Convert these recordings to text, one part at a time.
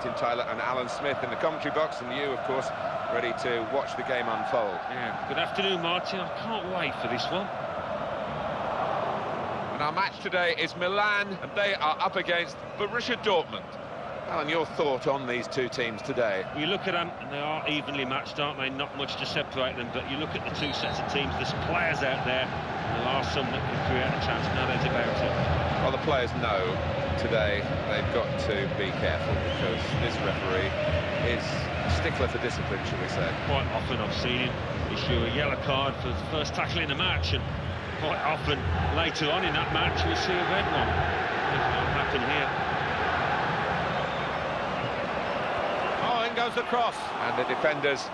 Martin Tyler and Alan Smith in the commentary box, and you, of course, ready to watch the game unfold. Yeah, good afternoon, Martin. I can't wait for this one. And our match today is Milan, and they are up against Borussi Dortmund. Alan, your thought on these two teams today? You look at them, and they are evenly matched, aren't they? Not much to separate them, but you look at the two sets of teams, there's players out there, and there are some that can create a chance. Now there's about it. Well, the players know today they've got to be careful, because this referee is a stickler for discipline, shall we say. Quite often I've seen him issue a yellow card for the first tackle in the match, and quite often later on in that match we'll see a red one. It won't happen here. Oh, in goes the cross. And the defenders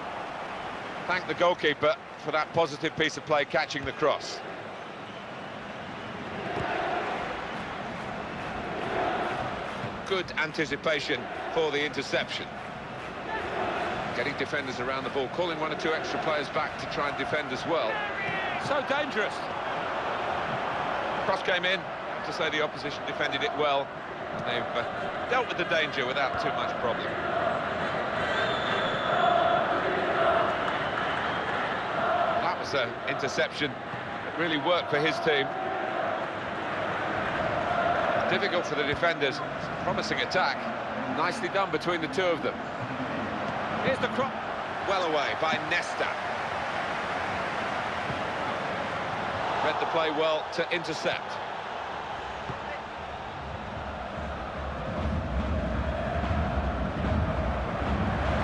thank the goalkeeper for that positive piece of play, catching the cross. Good anticipation for the interception. Getting defenders around the ball, calling one or two extra players back to try and defend as well. So dangerous. Cross came in, to say the opposition defended it well, and they've dealt with the danger without too much problem. That was an interception that really worked for his team. Difficult for the defenders. Promising attack. Nicely done between the two of them. Here's the cross. Well away by Nesta. Read the play well to intercept.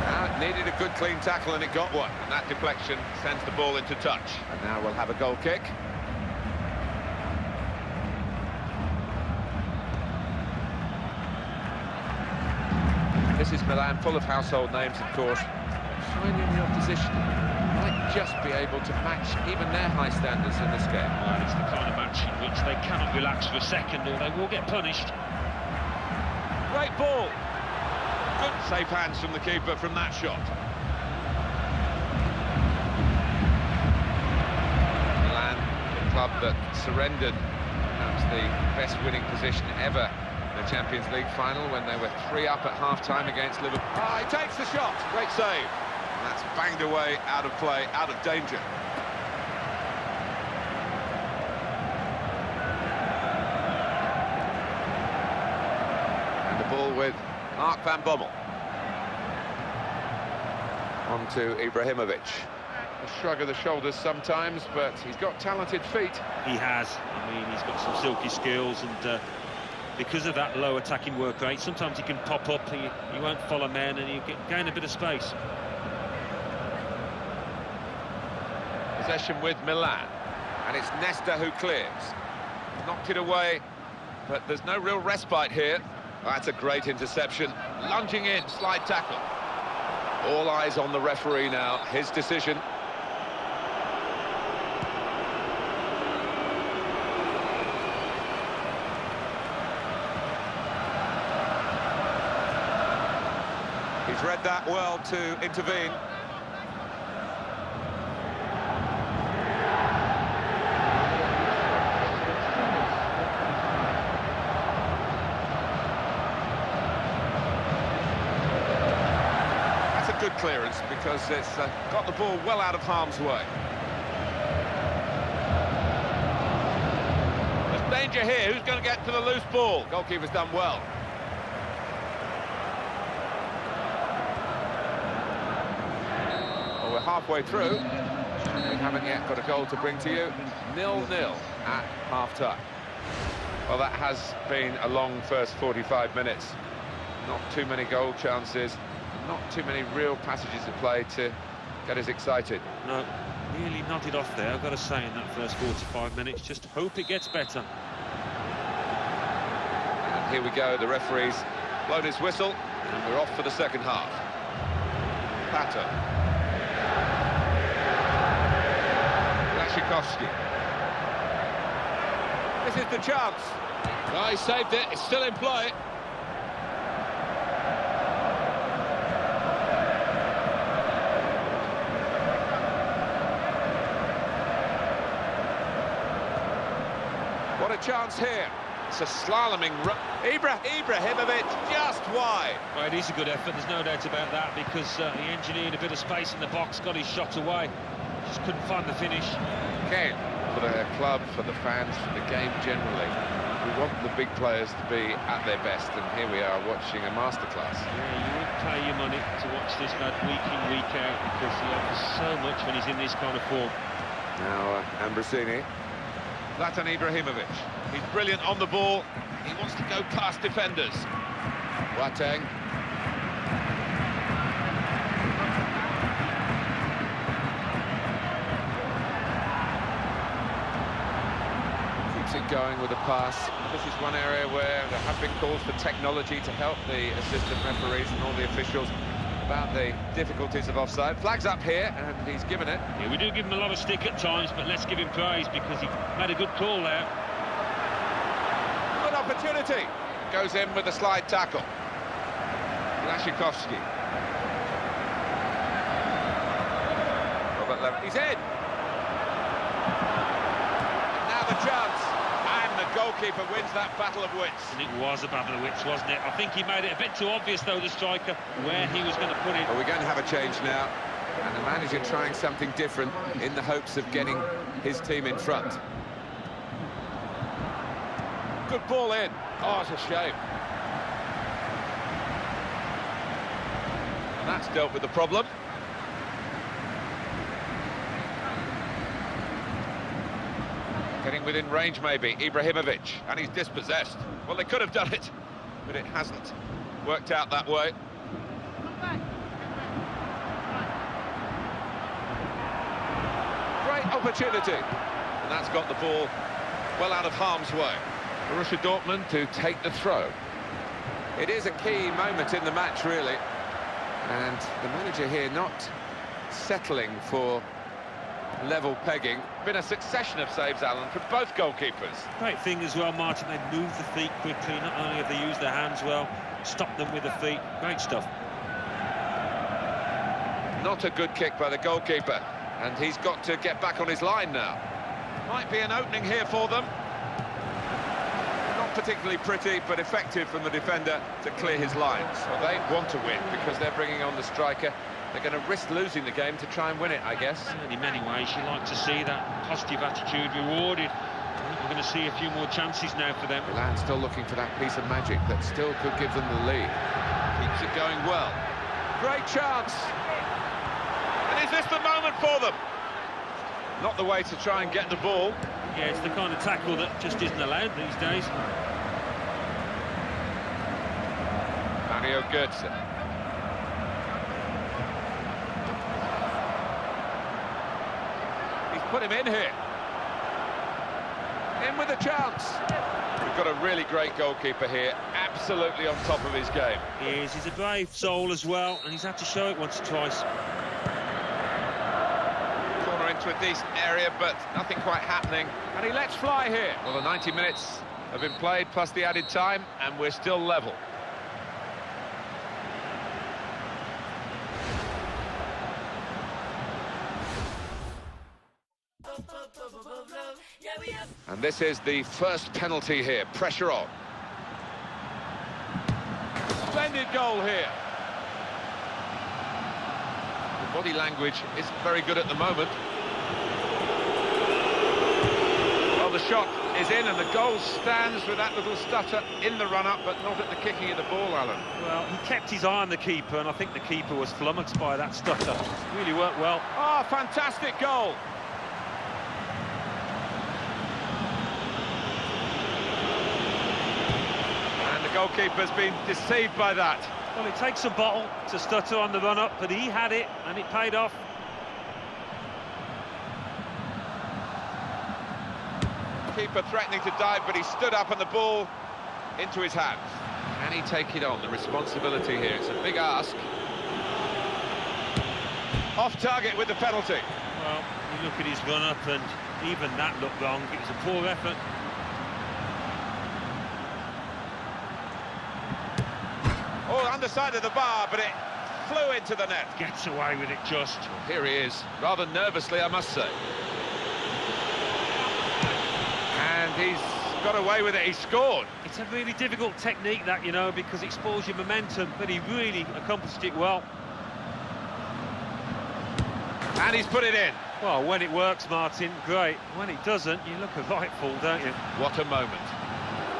Now it needed a good clean tackle and it got one. And that deflection sends the ball into touch. And now we'll have a goal kick. This is Milan, full of household names, of course. Finding the opposition might just be able to match even their high standards in this game. Well, it's the kind of match in which they cannot relax for a second or they will get punished. Great ball. Good safe hands from the keeper from that shot. Milan, the club that surrendered perhaps the best winning position ever in the Champions League final when they were 3 up at half-time against Liverpool. Ah, he takes the shot. Great save. And that's banged away, out of play, out of danger. And the ball with Mark van Bommel. On to Ibrahimovic. A shrug of the shoulders sometimes, but he's got talented feet. He has. I mean, he's got some silky skills, and because of that low attacking work rate, sometimes he can pop up, he won't follow men, and you gain a bit of space. Possession with Milan, and it's Nesta who clears. Knocked it away, but there's no real respite here. That's a great interception. Lunging in, slide tackle. All eyes on the referee now, his decision. He's read that well to intervene. That's a good clearance because it's got the ball well out of harm's way. There's danger here. Who's going to get to the loose ball? Goalkeeper's done well. We're halfway through. We haven't yet got a goal to bring to you. 0-0 at half-time. Well, that has been a long first 45 minutes. Not too many goal chances, not too many real passages of play to get us excited. No, really nodded off there, I've got to say, in that first 45 minutes. Just hope it gets better. And here we go, the referee's blown his whistle, and we're off for the second half. Pato. This is the chance. Oh, he saved it. It's still in play. What a chance here. It's a slaloming run. Ibrahimovic just wide. Well, it is a good effort, there's no doubt about that, because he engineered a bit of space in the box, got his shot away. Just couldn't find the finish. Again, for the club, for the fans, for the game generally, we want the big players to be at their best, and here we are watching a masterclass. Yeah, you wouldn't pay your money to watch this lad week in, week out, because he offers so much when he's in this kind of form. Now, Ambrosini. Zlatan Ibrahimovic. He's brilliant on the ball. He wants to go past defenders. Boateng. Keeps it going with a pass. This is one area where there have been calls for technology to help the assistant referees and all the officials about the difficulties of offside. Flags up here, and he's given it. Yeah, we do give him a lot of stick at times, but let's give him praise because he made a good call there. Good opportunity. Goes in with a slide tackle. Lashikovsky. Robert Lewin. He's in. And now the chance. And the goalkeeper wins that battle of wits. And it was a battle of wits, wasn't it? I think he made it a bit too obvious, though, the striker, where he was going to put it. Well, we're going to have a change now. And the manager trying something different in the hopes of getting his team in front. Good ball in. Oh, it's a shame. And that's dealt with the problem. Getting within range, maybe. Ibrahimovic, and he's dispossessed. Well, they could have done it, but it hasn't worked out that way. Great opportunity. And that's got the ball well out of harm's way. Borussi Dortmund to take the throw. It is a key moment in the match, really. And the manager here not settling for level pegging. Been a succession of saves, Alan, from both goalkeepers. Great thing as well, Martin. They've moved the feet quickly. Not only have they used their hands well, stopped them with the feet. Great stuff. Not a good kick by the goalkeeper. And he's got to get back on his line now. Might be an opening here for them. Not particularly pretty, but effective from the defender to clear his lines. Well, they want to win because they're bringing on the striker. They're going to risk losing the game to try and win it, I guess. And in many ways, you like to see that positive attitude rewarded. I think we're going to see a few more chances now for them. Milan still looking for that piece of magic that still could give them the lead. Keeps it going well. Great chance. And is this the moment for them? Not the way to try and get the ball. Yeah, it's the kind of tackle that just isn't allowed these days. Mario Götze. He's put him in here. In with a chance. We've got a really great goalkeeper here, absolutely on top of his game. He is. He's a brave soul as well, and he's had to show it once or twice. Corner into a decent area, but nothing quite happening. And he lets fly here. Well, the 90 minutes have been played, plus the added time, and we're still level. And this is the first penalty here. Pressure on. Splendid goal here. The body language isn't very good at the moment. Well, the shot is in and the goal stands with that little stutter in the run-up, but not at the kicking of the ball, Alan. Well, he kept his eye on the keeper, and I think the keeper was flummoxed by that stutter. Really worked well. Oh, fantastic goal. Goalkeeper's been deceived by that. Well, it takes a bottle to stutter on the run-up, but he had it, and it paid off. Keeper threatening to dive, but he stood up and the ball into his hands. Can he take it on? The responsibility here, it's a big ask. Off target with the penalty. Well, you look at his run-up, and even that looked wrong. It was a poor effort. Oh, underside of the bar, but it flew into the net. Gets away with it just. Here he is, rather nervously, I must say. And he's got away with it, he scored. It's a really difficult technique that, you know, because it spoils your momentum, but he really accomplished it well. And he's put it in. Well, when it works, Martin, great. When it doesn't, you look a right fool, don't you? What a moment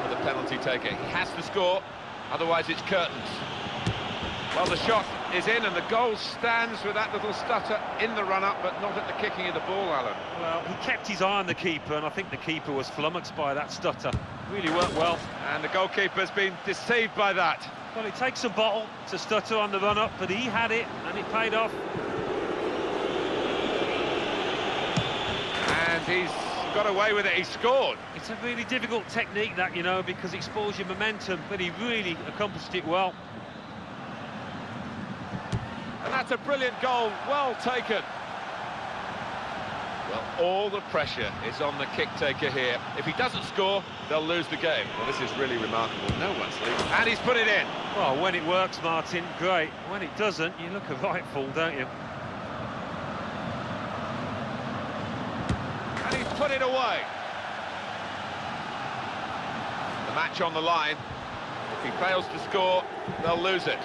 for the penalty taker. He has to score, otherwise it's curtains. Well, the shot is in and the goal stands with that little stutter in the run-up, but not at the kicking of the ball, Alan. Well, he kept his eye on the keeper, and I think the keeper was flummoxed by that stutter. Really worked well. And the goalkeeper's been deceived by that. Well, it takes a bottle to stutter on the run-up, but he had it, and it paid off. And he's got away with it, he scored. It's a really difficult technique that, you know, because it spoils your momentum, but he really accomplished it well. And that's a brilliant goal, well taken. Well, all the pressure is on the kick taker here. If he doesn't score, they'll lose the game. Well, this is really remarkable. No one's leaving. And he's put it in. Well, when it works, Martin, great. When it doesn't, you look a right fool, don't you? And he's put it away. The match on the line. If he fails to score, they'll lose it.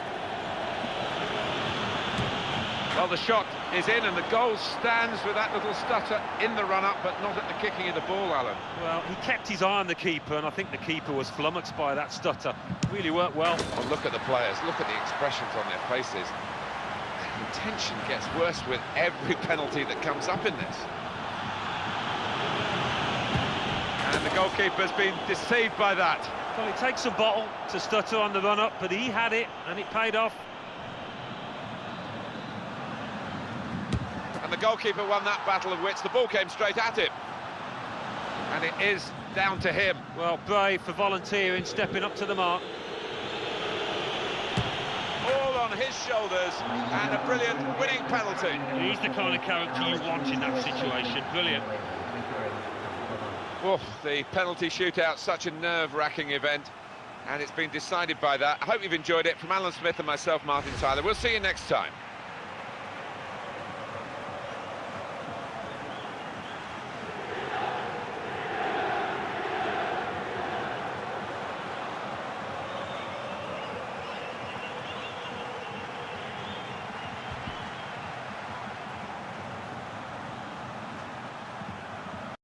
Well, the shot is in and the goal stands with that little stutter in the run-up, but not at the kicking of the ball, Alan. Well, he kept his eye on the keeper, and I think the keeper was flummoxed by that stutter. Really worked well. Well, look at the players, look at the expressions on their faces. The tension gets worse with every penalty that comes up in this. And the goalkeeper's been deceived by that. Well, it takes a bottle to stutter on the run-up, but he had it, and it paid off. And the goalkeeper won that battle of wits. The ball came straight at him. And it is down to him. Well, brave for volunteering, stepping up to the mark. All on his shoulders, and a brilliant winning penalty. He's the kind of character you want in that situation. Brilliant. Oh, the penalty shootout, such a nerve-wracking event, and it's been decided by that. I hope you've enjoyed it. From Alan Smith and myself, Martin Tyler. We'll see you next time.